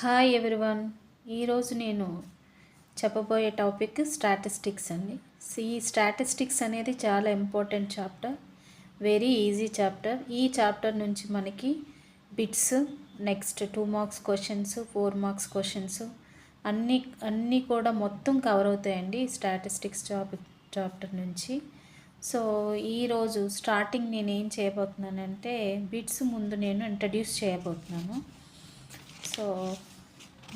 Hi everyone. ఈరోజు నేను చెప్పబోయే టాపిక్ స్టాటిస్టిక్స్ అండి. ఈ స్టాటిస్టిక్స్ అనేది చాలా important chapter, very easy chapter. ఈ చాప్టర్ నుంచి మనకి bits, next 2 marks questions, 4 marks questions అన్నీ కూడా మొత్తం కవర్ అవుతాయండి స్టాటిస్టిక్స్ చాప్టర్ నుంచి. సో ఈరోజు స్టార్టింగ్ నేను ఏం చేయబోతున్నానంటే బిట్స్ ముందు నేను ఇంట్రడ్యూస్ చేయబోతున్నాను. సో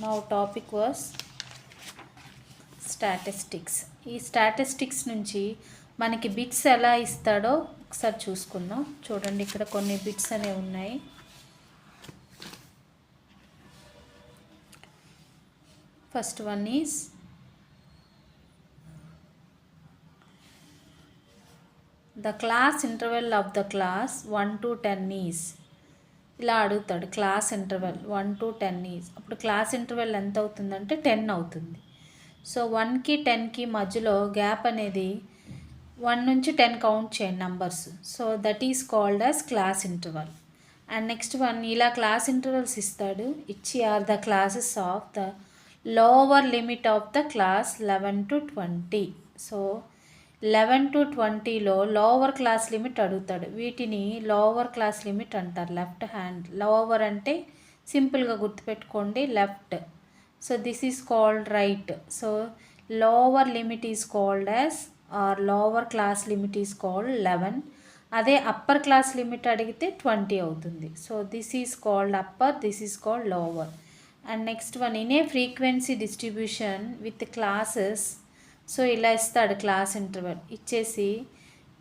నా టాపిక్ వాస్ స్టాటిస్టిక్స్. ఈ స్టాటిస్టిక్స్ నుంచి మనకి బిట్స్ ఎలా ఇస్తాడో ఒకసారి చూసుకుందాం. చూడండి, ఇక్కడ కొన్ని బిట్స్ అనేవి ఉన్నాయి. First one is the class interval of the class 1 to 10 is. ఇలా అడుగుతాడు, క్లాస్ ఇంటర్వెల్ 1 to 10 ఈజ్. అప్పుడు క్లాస్ ఇంటర్వెల్ ఎంత అవుతుందంటే 10 అవుతుంది. సో 1కి 10కి మధ్యలో గ్యాప్ అనేది 1 నుంచి 10 కౌంట్ చేయండి numbers. So that is called as class interval. And next one, ఇలా క్లాస్ ఇంటర్వెల్స్ ఇస్తాడు. ఇచ్చి are the classes of the lower limit of the class 11 to 20. So 11 to 20లో లోవర్ క్లాస్ లిమిట్ అడుగుతాడు. వీటిని lower class limit అంటారు. Left hand lower అంటే సింపుల్గా గుర్తుపెట్టుకోండి, left. So this is called right. So lower limit is called as or lower class limit is called 11. అదే upper class limit అడిగితే 20 అవుతుంది. So this is called upper, this is called lower. And next one, in a frequency distribution with classes. So ఇలా ఇస్తాడు class interval ఇచ్చేసి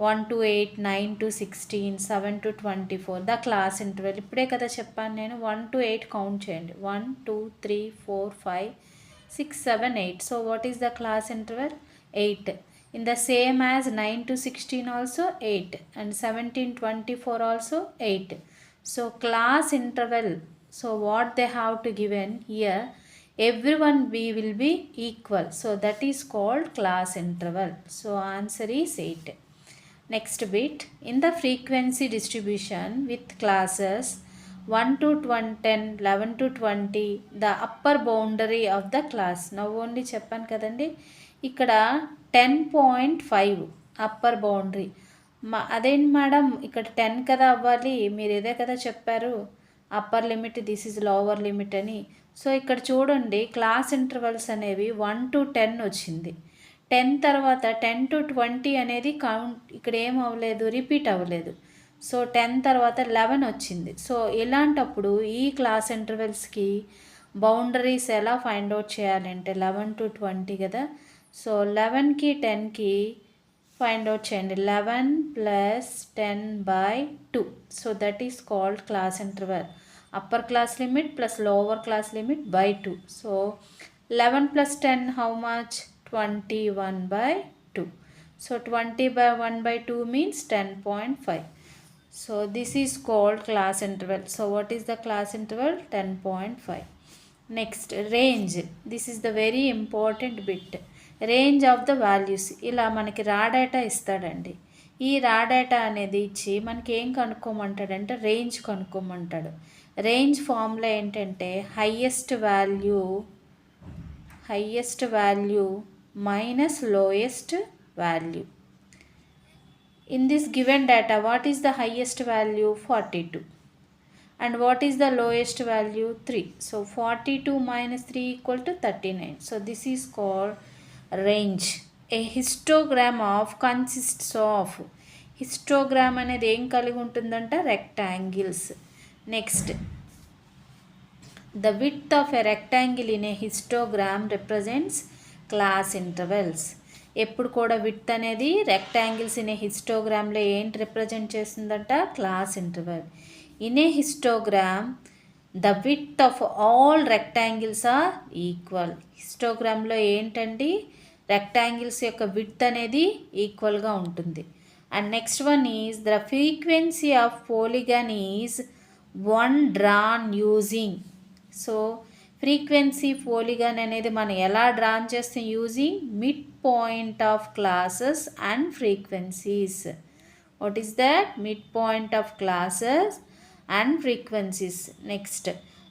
1 to 8, 9 to 16, 7 to 24 the class interval. ఇప్పుడే కదా చెప్పాను నేను, 1 to 8 కౌంట్ చేయండి. 1 2 3 4 5 6 7 8. So what is the class interval? 8. In the same as 9 to 16 also 8 and 17 24 also 8. So class interval, so what they have to given here, everyone b will be equal. So that is called class interval. So answer is 8. Next bit, in the frequency distribution with classes 1 to 10, 11 to 20 the upper boundary of the class. Now only చెప్పాను కదండి, ఇక్కడ 10.5 upper boundary. అదేంటి madam, ఇక్కడ 10 కదా అవ్వాలి, మీరు ఇదే కదా చెప్పారు upper limit, this is lower limit అని. సో ఇక్కడ చూడండి, క్లాస్ ఇంటర్వెల్స్ అనేవి 1 to 10 వచ్చింది. 10 తర్వాత 10 to 20 అనేది కౌంట్ ఇక్కడ ఏం అవ్వలేదు, రిపీట్ అవ్వలేదు. సో 10 తర్వాత 11 వచ్చింది. సో ఇలాంటప్పుడు ఈ క్లాస్ ఇంటర్వెల్స్కి బౌండరీస్ ఎలా ఫైండ్ అవుట్ చేయాలంటే 11 to 20 కదా. సో 11కి 10కి ఫైండ్ అవుట్ చేయండి. 11 plus 10/2. So that is called class interval. upper class limit plus lower class limit by 2. So 11 plus 10 how much? 21/2. So 20/1/2 means 10.5. So this is called class interval. So what is the class interval? 10.5. Next, range. This is the very important bit. Range of the values. ఇలా మనకి రా data ఇస్తాడండి. ఈ రా data అనేది ఇచ్చి మనకి ఏం కనుక్కోమంటాడంటే రేంజ్ కనుక్కోమంటాడు. రేంజ్ ఫార్ములా ఏంటంటే highest value minus lowest value. In this given data what is the highest value? 42. And what is the lowest value? 3. So 42 minus 3 equal to 39. So this is called range. A histogram of consists of, histogram అనేది ఏం కలిగి ఉంటుందంట? Rectangles. Next, the width of a rectangle in a histogram represents class intervals. ఎప్పుడు కూడా width అనేది rectangles in a హిస్టోగ్రామ్లో ఏంటి represent చేస్తుందంట? Class interval. In a histogram the width of all rectangles are equal. హిస్టోగ్రామ్లో ఏంటండి? రెక్టాంగిల్స్ యొక్క width అనేది ఈక్వల్గా ఉంటుంది. And next one is the frequency of polygon is 1 drawn using. So frequency polygon అనేది మనం ఎలా డ్రాన్ చేస్తాం? Using mid point of classes and frequencies. What is that? Mid point of classes and frequencies. Next,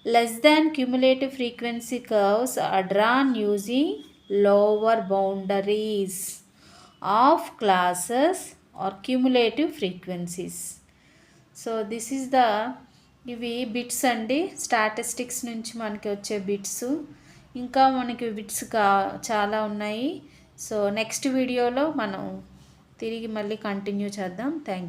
Less than cumulative frequency curves are drawn using lower boundaries of classes or cumulative frequencies. So this is the ఇవి bits అండి, statistics నుంచి మనకి వచ్చే bits. ఇంకా మనకి bits చాలా ఉన్నాయి. So next వీడియోలో మనం తిరిగి మళ్ళీ కంటిన్యూ చేద్దాం. Thank you.